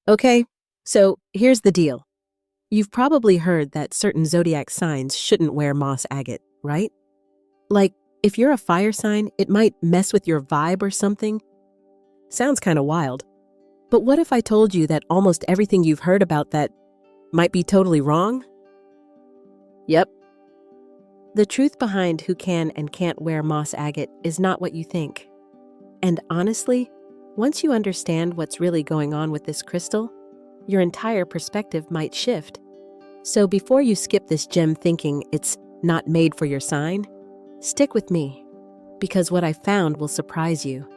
Okay, so here's the deal. You've probably heard that certain zodiac signs shouldn't wear moss agate, right? Like, if you're a fire sign, it might mess with your vibe or something. Sounds kind of wild. But what if I told you that almost everything you've heard about that might be totally wrong? Yep. The truth behind who can and can't wear moss agate is not what you think. And honestly, once you understand what's really going on with this crystal, your entire perspective might shift. So before you skip this gem thinking it's not made for your sign, stick with me, because what I found will surprise you,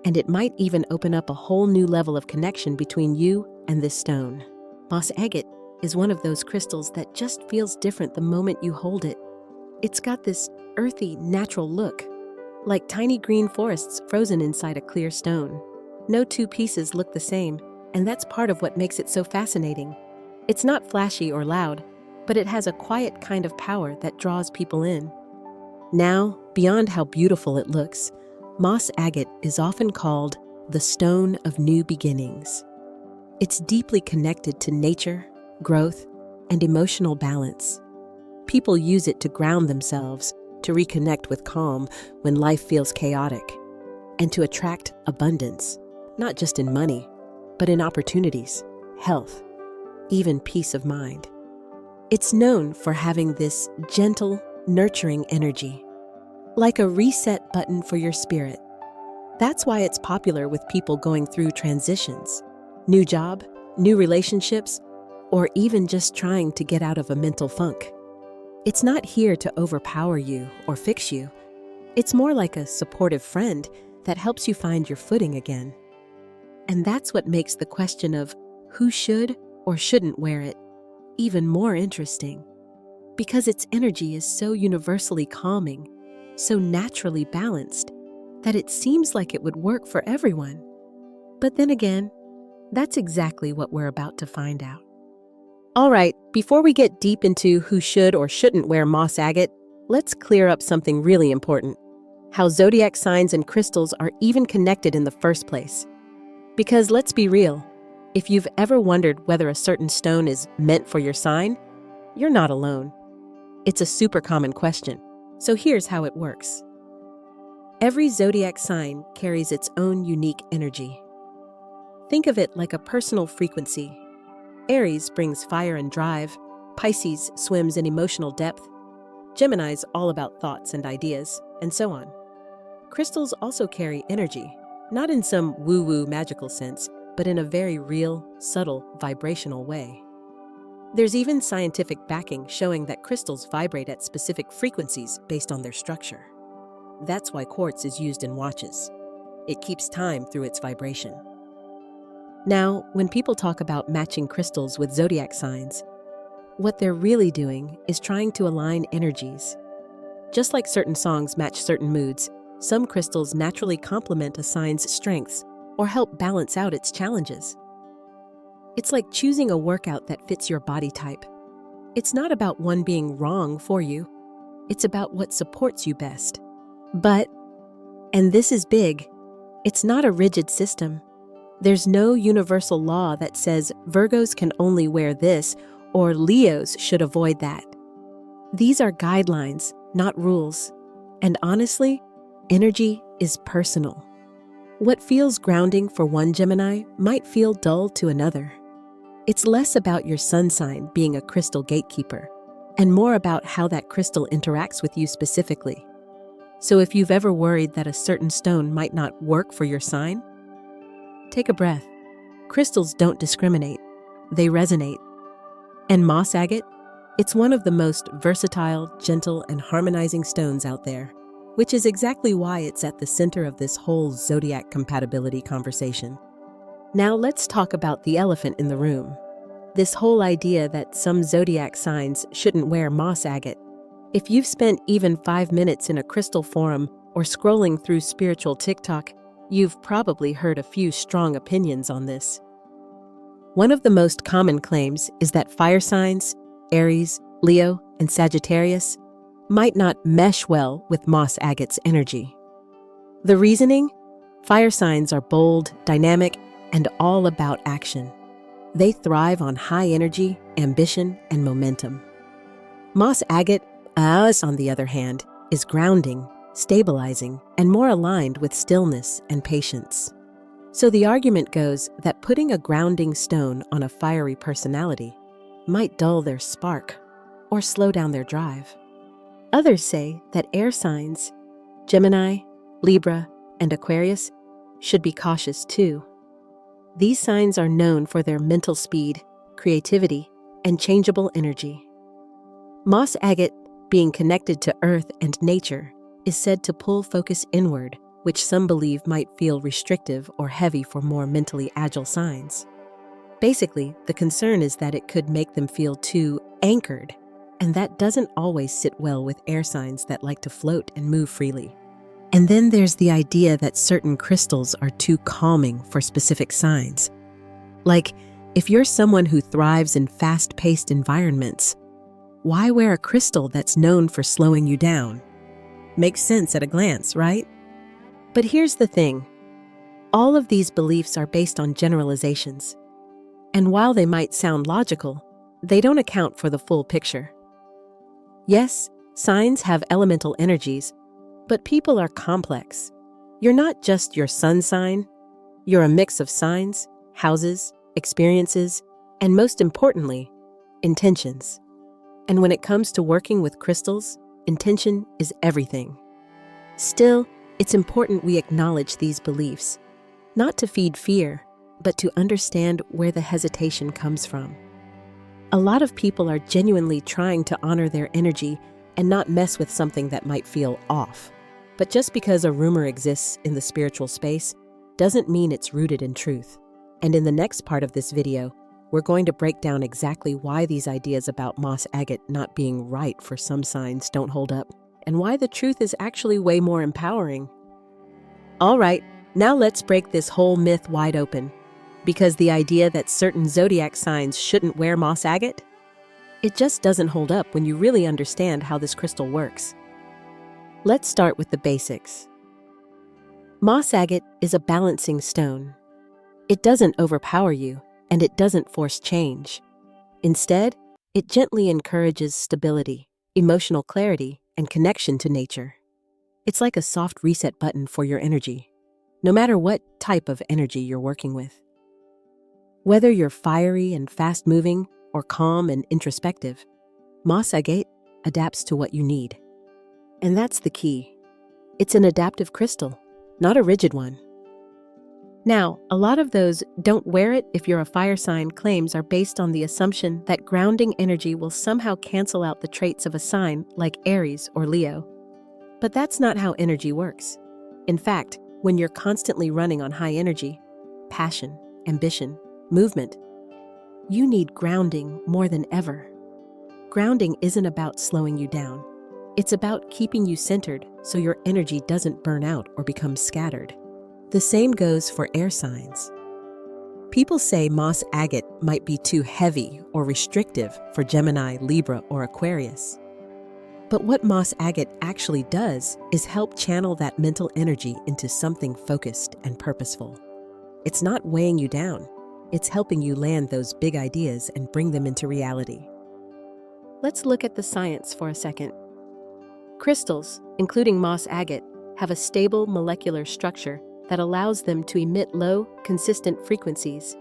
and it might even open up a whole new level of connection between you and this stone. Moss agate is one of those crystals that just feels different the moment you hold it. It's got this earthy, natural look, like tiny green forests frozen inside a clear stone. No two pieces look the same, and that's part of what makes it so fascinating. It's not flashy or loud, but it has a quiet kind of power that draws people in. Now, beyond how beautiful it looks, moss agate is often called the stone of new beginnings. It's deeply connected to nature, growth, and emotional balance. People use it to ground themselves, to reconnect with calm when life feels chaotic, and to attract abundance, not just in money, but in opportunities, health, even peace of mind. It's known for having this gentle, nurturing energy, like a reset button for your spirit. That's why it's popular with people going through transitions, new job, new relationships, or even just trying to get out of a mental funk. It's not here to overpower you or fix you. It's more like a supportive friend that helps you find your footing again. And that's what makes the question of who should or shouldn't wear it even more interesting, because its energy is so universally calming, so naturally balanced, that it seems like it would work for everyone. But then again, that's exactly what we're about to find out. All right, before we get deep into who should or shouldn't wear moss agate, let's clear up something really important: how zodiac signs and crystals are even connected in the first place. Because let's be real, if you've ever wondered whether a certain stone is meant for your sign, you're not alone. It's a super common question, so here's how it works. Every zodiac sign carries its own unique energy. Think of it like a personal frequency. Aries brings fire and drive, Pisces swims in emotional depth, Gemini's all about thoughts and ideas, and so on. Crystals also carry energy, not in some woo-woo magical sense, but in a very real, subtle, vibrational way. There's even scientific backing showing that crystals vibrate at specific frequencies based on their structure. That's why quartz is used in watches. It keeps time through its vibration. Now, when people talk about matching crystals with zodiac signs, what they're really doing is trying to align energies. Just like certain songs match certain moods, some crystals naturally complement a sign's strengths or help balance out its challenges. It's like choosing a workout that fits your body type. It's not about one being wrong for you. It's about what supports you best. But, and this is big, it's not a rigid system. There's no universal law that says Virgos can only wear this or Leos should avoid that. These are guidelines, not rules. And honestly, energy is personal. What feels grounding for one Gemini might feel dull to another. It's less about your sun sign being a crystal gatekeeper, and more about how that crystal interacts with you specifically. So if you've ever worried that a certain stone might not work for your sign, take a breath. Crystals don't discriminate. They resonate. And moss agate? It's one of the most versatile, gentle, and harmonizing stones out there, which is exactly why it's at the center of this whole zodiac compatibility conversation. Now let's talk about the elephant in the room. This whole idea that some zodiac signs shouldn't wear moss agate. If you've spent even 5 minutes in a crystal forum or scrolling through spiritual TikTok, you've probably heard a few strong opinions on this. One of the most common claims is that fire signs, Aries, Leo, and Sagittarius, might not mesh well with moss agate's energy. The reasoning? Fire signs are bold, dynamic, and all about action. They thrive on high energy, ambition, and momentum. Moss agate, on the other hand, is grounding, stabilizing, and more aligned with stillness and patience. So the argument goes that putting a grounding stone on a fiery personality might dull their spark or slow down their drive. Others say that air signs, Gemini, Libra, and Aquarius, should be cautious too. These signs are known for their mental speed, creativity, and changeable energy. Moss agate, being connected to earth and nature, is said to pull focus inward, which some believe might feel restrictive or heavy for more mentally agile signs. Basically, the concern is that it could make them feel too anchored, and that doesn't always sit well with air signs that like to float and move freely. And then there's the idea that certain crystals are too calming for specific signs. Like, if you're someone who thrives in fast-paced environments, why wear a crystal that's known for slowing you down? Makes sense at a glance, right? But here's the thing. All of these beliefs are based on generalizations. And while they might sound logical, they don't account for the full picture. Yes, signs have elemental energies, but people are complex. You're not just your sun sign. You're a mix of signs, houses, experiences, and most importantly, intentions. And when it comes to working with crystals, intention is everything. Still, it's important we acknowledge these beliefs, not to feed fear, but to understand where the hesitation comes from. A lot of people are genuinely trying to honor their energy and not mess with something that might feel off. But just because a rumor exists in the spiritual space doesn't mean it's rooted in truth. And in the next part of this video, we're going to break down exactly why these ideas about moss agate not being right for some signs don't hold up, and why the truth is actually way more empowering. All right, now let's break this whole myth wide open. Because the idea that certain zodiac signs shouldn't wear moss agate? It just doesn't hold up when you really understand how this crystal works. Let's start with the basics. Moss agate is a balancing stone. It doesn't overpower you, and it doesn't force change. Instead, it gently encourages stability, emotional clarity, and connection to nature. It's like a soft reset button for your energy, no matter what type of energy you're working with. Whether you're fiery and fast-moving or calm and introspective, moss agate adapts to what you need. And that's the key. It's an adaptive crystal, not a rigid one. Now, a lot of those "don't wear it if you're a fire sign" claims are based on the assumption that grounding energy will somehow cancel out the traits of a sign like Aries or Leo. But that's not how energy works. In fact, when you're constantly running on high energy, passion, ambition, movement, you need grounding more than ever. Grounding isn't about slowing you down. It's about keeping you centered so your energy doesn't burn out or become scattered. The same goes for air signs. People say moss agate might be too heavy or restrictive for Gemini, Libra, or Aquarius. But what moss agate actually does is help channel that mental energy into something focused and purposeful. It's not weighing you down. It's helping you land those big ideas and bring them into reality. Let's look at the science for a second. Crystals, including moss agate, have a stable molecular structure that allows them to emit low, consistent frequencies.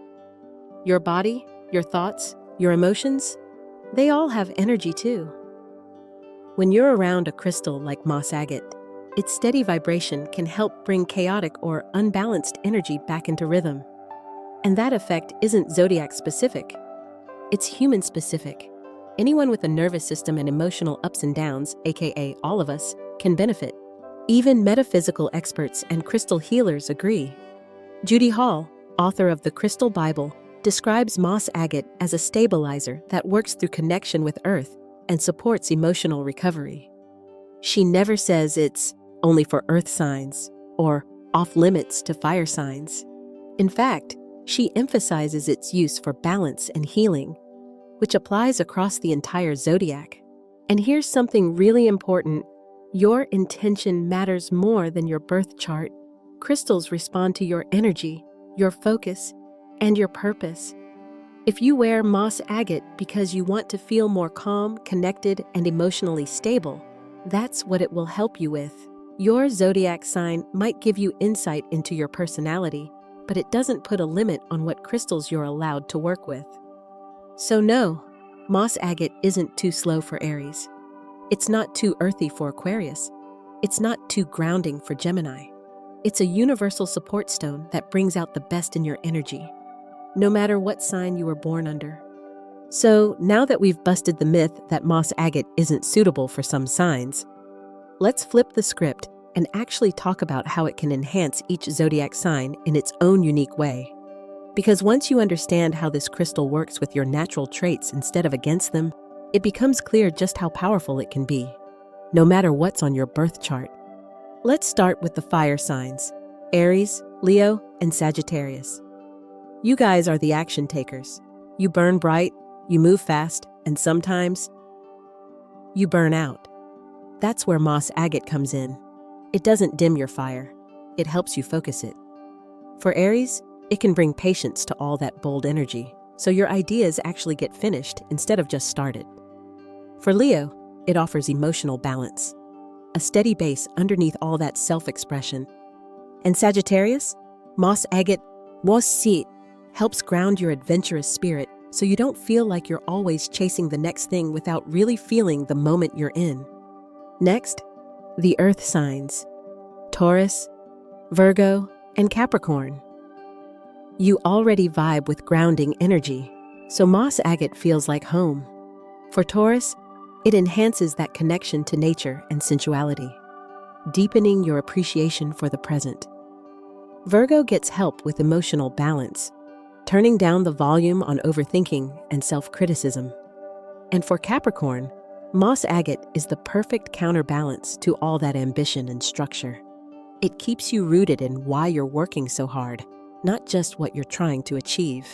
Your body, your thoughts, your emotions, they all have energy too. When you're around a crystal like moss agate, its steady vibration can help bring chaotic or unbalanced energy back into rhythm. And that effect isn't zodiac specific. It's human specific. Anyone with a nervous system and emotional ups and downs, aka all of us, can benefit. Even metaphysical experts and crystal healers agree. Judy Hall, author of The Crystal Bible, describes moss agate as a stabilizer that works through connection with Earth and supports emotional recovery. She never says it's only for Earth signs or off limits to fire signs. In fact, she emphasizes its use for balance and healing, which applies across the entire zodiac. And here's something really important. Your intention matters more than your birth chart. Crystals respond to your energy, your focus, and your purpose. If you wear moss agate because you want to feel more calm, connected, and emotionally stable, that's what it will help you with. Your zodiac sign might give you insight into your personality, but it doesn't put a limit on what crystals you're allowed to work with. So no, moss agate isn't too slow for Aries. It's not too earthy for Aquarius. It's not too grounding for Gemini. It's a universal support stone that brings out the best in your energy, no matter what sign you were born under. So now that we've busted the myth that moss agate isn't suitable for some signs, let's flip the script and actually talk about how it can enhance each zodiac sign in its own unique way. Because once you understand how this crystal works with your natural traits instead of against them, it becomes clear just how powerful it can be, no matter what's on your birth chart. Let's start with the fire signs: Aries, Leo, and Sagittarius. You guys are the action takers. You burn bright, you move fast, and sometimes you burn out. That's where moss agate comes in. It doesn't dim your fire. It helps you focus it. For Aries, it can bring patience to all that bold energy, so your ideas actually get finished instead of just started. For Leo, it offers emotional balance, a steady base underneath all that self-expression. And Sagittarius, moss agate helps ground your adventurous spirit so you don't feel like you're always chasing the next thing without really feeling the moment you're in. Next, the earth signs: Taurus, Virgo, and Capricorn. You already vibe with grounding energy, so moss agate feels like home. For Taurus, it enhances that connection to nature and sensuality, deepening your appreciation for the present. Virgo gets help with emotional balance, turning down the volume on overthinking and self-criticism. And for Capricorn, moss agate is the perfect counterbalance to all that ambition and structure. It keeps you rooted in why you're working so hard, not just what you're trying to achieve.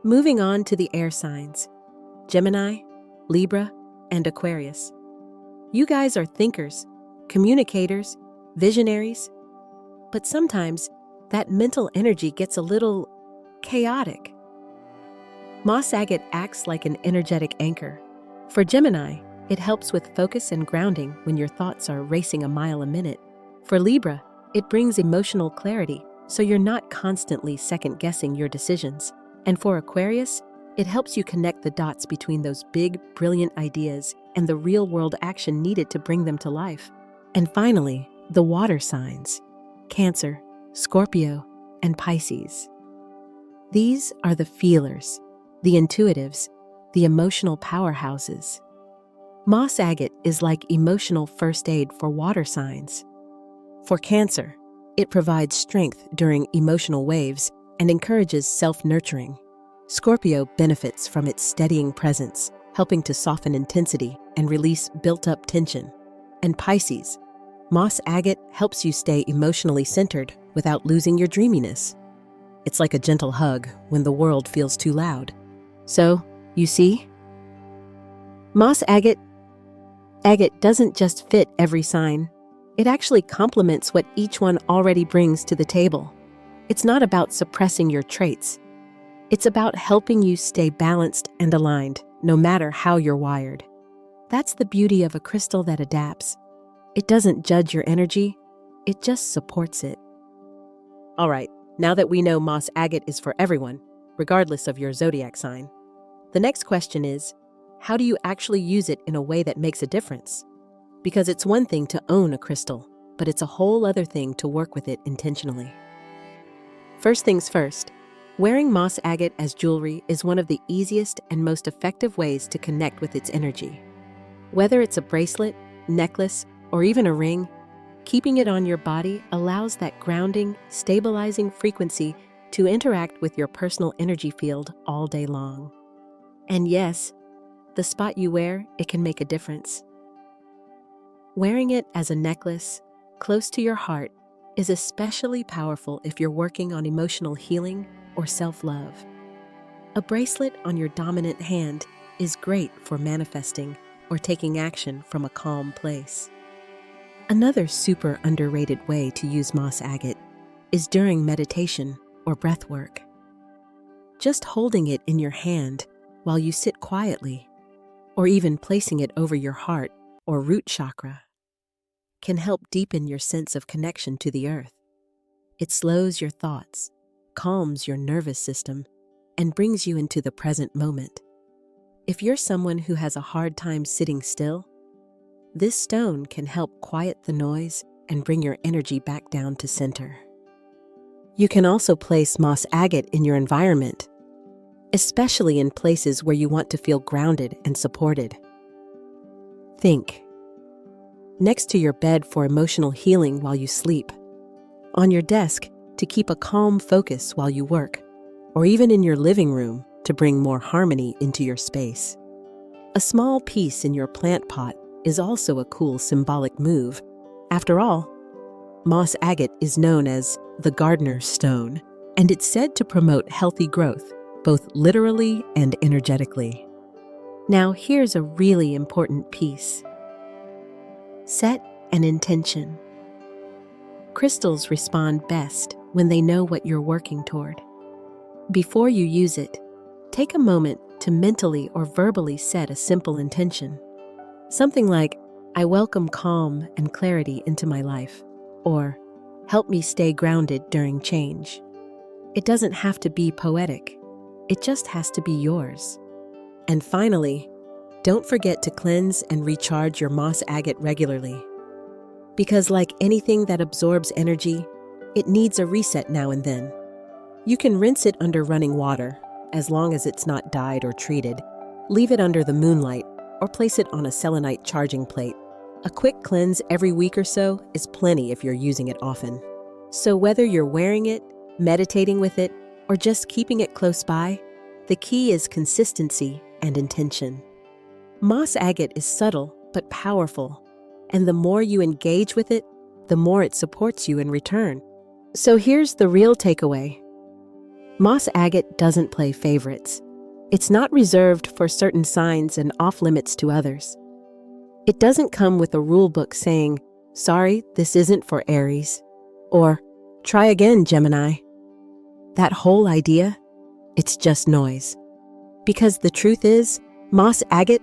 Moving on to the air signs: Gemini, Libra, and Aquarius. You guys are thinkers, communicators, visionaries, but sometimes that mental energy gets a little chaotic. Moss agate acts like an energetic anchor. For Gemini, it helps with focus and grounding when your thoughts are racing a mile a minute. For Libra, it brings emotional clarity, so you're not constantly second-guessing your decisions. And for Aquarius, it helps you connect the dots between those big, brilliant ideas and the real-world action needed to bring them to life. And finally, the water signs: Cancer, Scorpio, and Pisces. These are the feelers, the intuitives, the emotional powerhouses. Moss agate is like emotional first aid for water signs. For Cancer, it provides strength during emotional waves and encourages self-nurturing. Scorpio benefits from its steadying presence, helping to soften intensity and release built-up tension. And Pisces, moss agate helps you stay emotionally centered without losing your dreaminess. It's like a gentle hug when the world feels too loud. So, you see? Moss agate doesn't just fit every sign. It actually complements what each one already brings to the table. It's not about suppressing your traits. It's about helping you stay balanced and aligned, no matter how you're wired. That's the beauty of a crystal that adapts. It doesn't judge your energy, it just supports it. All right, now that we know moss agate is for everyone, regardless of your zodiac sign, the next question is, how do you actually use it in a way that makes a difference? Because it's one thing to own a crystal, but it's a whole other thing to work with it intentionally. First things first, wearing moss agate as jewelry is one of the easiest and most effective ways to connect with its energy. Whether it's a bracelet, necklace, or even a ring, keeping it on your body allows that grounding, stabilizing frequency to interact with your personal energy field all day long. And yes, the spot you wear, it can make a difference. Wearing it as a necklace, close to your heart, is especially powerful if you're working on emotional healing or self-love. A bracelet on your dominant hand is great for manifesting or taking action from a calm place. Another super underrated way to use moss agate is during meditation or breath work. just holding it in your hand while you sit quietly, or even placing it over your heart or root chakra, can help deepen your sense of connection to the earth. It slows your thoughts, calms your nervous system, and brings you into the present moment. If you're someone who has a hard time sitting still, this stone can help quiet the noise and bring your energy back down to center. You can also place moss agate in your environment, especially in places where you want to feel grounded and supported. Think. Next to your bed for emotional healing while you sleep, on your desk to keep a calm focus while you work, or even in your living room to bring more harmony into your space. A small piece in your plant pot is also a cool symbolic move. After all, moss agate is known as the gardener's stone, and it's said to promote healthy growth, both literally and energetically. Now, here's a really important piece. Set an intention. Crystals respond best when they know what you're working toward. Before you use it, take a moment to mentally or verbally set a simple intention. Something like, I welcome calm and clarity into my life, or help me stay grounded during change. It doesn't have to be poetic. It just has to be yours. And finally, don't forget to cleanse and recharge your moss agate regularly. Because like anything that absorbs energy, it needs a reset now and then. You can rinse it under running water, as long as it's not dyed or treated. Leave it under the moonlight, or place it on a selenite charging plate. A quick cleanse every week or so is plenty if you're using it often. So whether you're wearing it, meditating with it, or just keeping it close by, the key is consistency and intention. Moss agate is subtle but powerful, and the more you engage with it, the more it supports you in return. So here's the real takeaway. Moss agate doesn't play favorites. It's not reserved for certain signs and off-limits to others. It doesn't come with a rule book saying, sorry, this isn't for Aries, or try again, Gemini. That whole idea, it's just noise. Because the truth is, moss agate,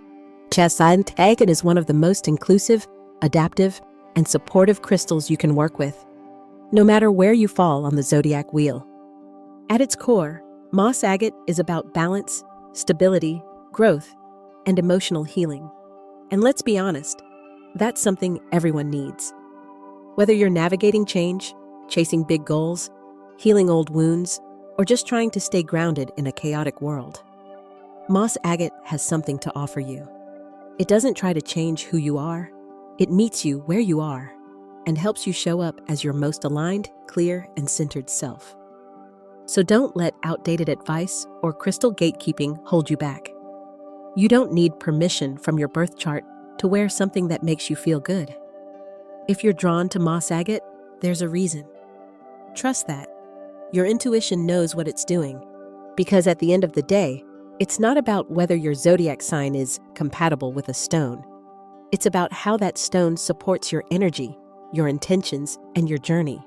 chalcedony, is one of the most inclusive, adaptive, and supportive crystals you can work with, no matter where you fall on the Zodiac wheel. At its core, moss agate is about balance, stability, growth, and emotional healing. And let's be honest, that's something everyone needs. Whether you're navigating change, chasing big goals, healing old wounds, or just trying to stay grounded in a chaotic world, moss agate has something to offer you. It doesn't try to change who you are. It meets you where you are and helps you show up as your most aligned, clear, and centered self. So don't let outdated advice or crystal gatekeeping hold you back. You don't need permission from your birth chart to wear something that makes you feel good. If you're drawn to moss agate, there's a reason. Trust that. Your intuition knows what it's doing, because at the end of the day, it's not about whether your zodiac sign is compatible with a stone. It's about how that stone supports your energy, your intentions, and your journey.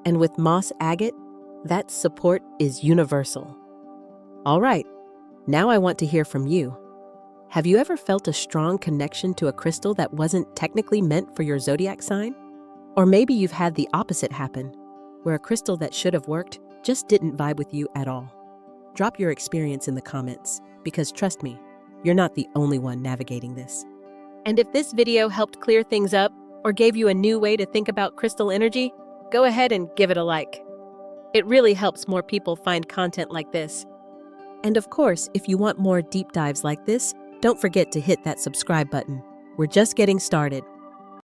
And with moss agate, that support is universal. All right, now I want to hear from you. Have you ever felt a strong connection to a crystal that wasn't technically meant for your zodiac sign? Or maybe you've had the opposite happen, where a crystal that should have worked just didn't vibe with you at all. Drop your experience in the comments, because trust me, you're not the only one navigating this. And if this video helped clear things up or gave you a new way to think about crystal energy, go ahead and give it a like. It really helps more people find content like this. And of course, if you want more deep dives like this, don't forget to hit that subscribe button. We're just getting started.